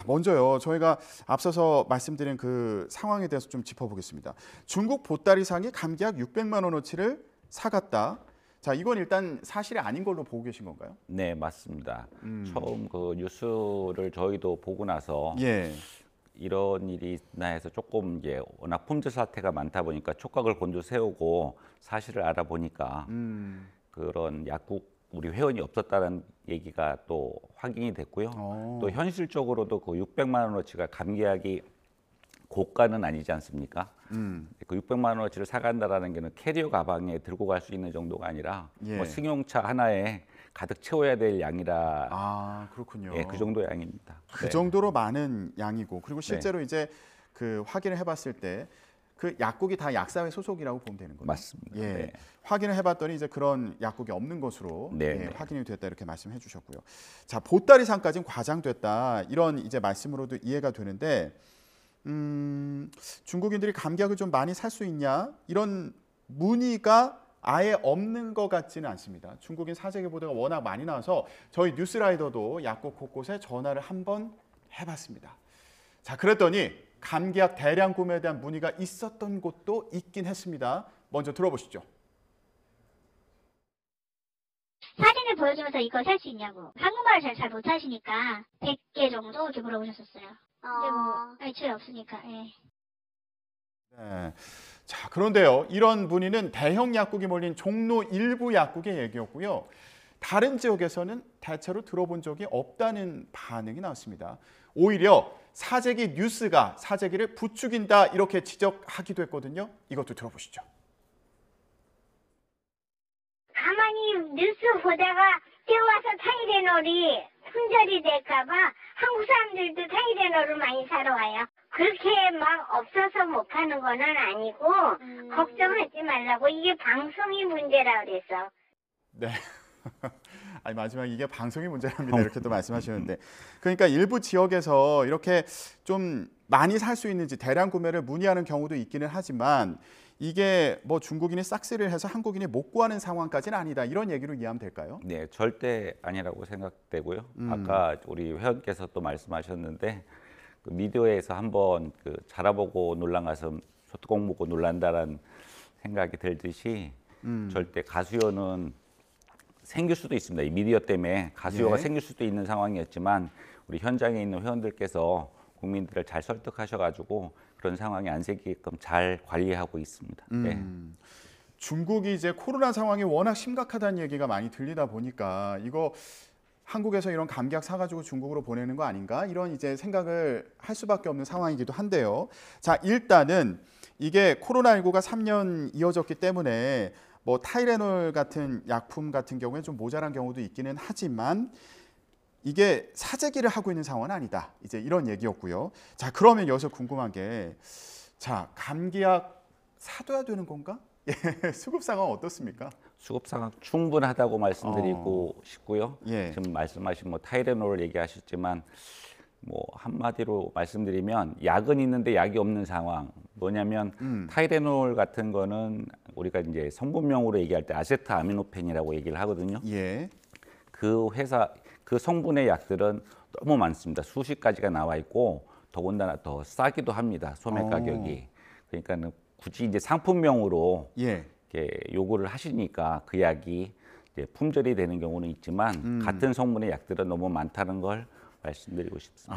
먼저요. 저희가 앞서서 말씀드린 그 상황에 대해서 좀 짚어보겠습니다. 중국 보따리상이 감기약 600만 원어치를 사갔다. 자, 이건 일단 사실이 아닌 걸로 보고 계신 건가요? 네, 맞습니다. 처음 그 뉴스를 저희도 보고 나서 예. 이런 일이 있나 해서 조금 이제 워낙 품질 사태가 많다 보니까 촉각을 곤두세우고 사실을 알아보니까 그런 약국 우리 회원이 없었다는 얘기가 또 확인이 됐고요. 또 현실적으로도 그 600만 원어치가 감기약이 고가는 아니지 않습니까? 그 600만 원어치를 사간다라는 게는 캐리어 가방에 들고 갈 수 있는 정도가 아니라 예. 뭐 승용차 하나에 가득 채워야 될 양이라 아, 그렇군요. 예, 그 정도 양입니다. 그 네. 정도로 많은 양이고, 그리고 실제로 이제 그 확인을 해봤을 때 그 약국이 다 약사회 소속이라고 보면 되는 거예요. 맞습니다. 예. 네. 확인을 해봤더니 이제 그런 약국이 없는 것으로 네, 예, 네. 확인이 됐다 이렇게 말씀해 주셨고요. 자, 보따리상까지는 과장됐다 이런 이제 말씀으로도 이해가 되는데 중국인들이 감기약을 좀 많이 살 수 있냐 이런 문의가 아예 없는 것 같지는 않습니다. 중국인 사재기 보도가 워낙 많이 나와서 저희 뉴스라이더도 약국 곳곳에 전화를 한번 해봤습니다. 자, 그랬더니 감기약 대량 구매에 대한 문의가 있었던 곳도 있긴 했습니다. 먼저 들어보시죠. 사진을 보여주면서 이거 살 수 있냐고. 한국말을 잘 못하시니까 100개 정도 이렇게 물어보셨었어요. 근데 뭐 애초에 없으니까. 예. 네. 자, 그런데요. 이런 문의는 대형 약국이 몰린 종로 일부 약국의 얘기였고요. 다른 지역에서는 대체로 들어본 적이 없다는 반응이 나왔습니다. 오히려 사재기 뉴스가 사재기를 부추긴다 이렇게 지적하기도 했거든요. 이것도 들어보시죠. 가만히 뉴스 보다가 뛰어와서 타이레놀이 품절이 될까봐 한국 사람들도 타이레놀을 많이 사러 와요. 그렇게 막 없어서 못 파는 거는 아니고 걱정하지 말라고. 이게 방송이 문제라 그래서. 네. 아니 마지막에 이게 방송이 문제랍니다. 이렇게 또 말씀하시는데 그러니까 일부 지역에서 이렇게 좀 많이 살 수 있는지 대량 구매를 문의하는 경우도 있기는 하지만 이게 뭐 중국인이 싹쓸이를 해서 한국인이 못 구하는 상황까지는 아니다. 이런 얘기로 이해하면 될까요? 네, 절대 아니라고 생각되고요. 아까 우리 회원께서 또 말씀하셨는데 그 미디어에서 한번 그 자라보고 놀란 가슴 소뚜껑 보고 놀란다라는 생각이 들듯이 절대 가수요는 생길 수도 있습니다. 이 미디어 때문에 가수요가 예. 생길 수도 있는 상황이었지만 우리 현장에 있는 회원들께서 국민들을 잘 설득하셔가지고 그런 상황이 안 생기게끔 잘 관리하고 있습니다. 네. 중국이 이제 코로나 상황이 워낙 심각하다는 얘기가 많이 들리다 보니까 이거 한국에서 이런 감기약 사가지고 중국으로 보내는 거 아닌가 이런 이제 생각을 할 수밖에 없는 상황이기도 한데요. 자, 일단은 이게 코로나19가 3년 이어졌기 때문에 뭐 타이레놀 같은 약품 같은 경우에 좀 모자란 경우도 있기는 하지만 이게 사재기를 하고 있는 상황은 아니다. 이제 이런 얘기였고요. 자, 그러면 여기서 궁금한 게 자, 감기약 사둬야 되는 건가? 예, 수급 상황 어떻습니까? 수급 상황 충분하다고 말씀드리고 싶고요. 예. 지금 말씀하신 뭐 타이레놀 얘기하셨지만 뭐 한마디로 말씀드리면 약은 있는데 약이 없는 상황. 뭐냐면 타이레놀 같은 거는 우리가 이제 성분명으로 얘기할 때 아세트아미노펜이라고 얘기를 하거든요. 예. 그 회사 그 성분의 약들은 너무 많습니다. 수십 가지가 나와 있고 더군다나 더 싸기도 합니다. 소매 가격이. 그러니까는 굳이 이제 상품명으로 예. 이렇게 요구를 하시니까 그 약이 이제 품절이 되는 경우는 있지만 같은 성분의 약들은 너무 많다는 걸 말씀드리고 싶습니다.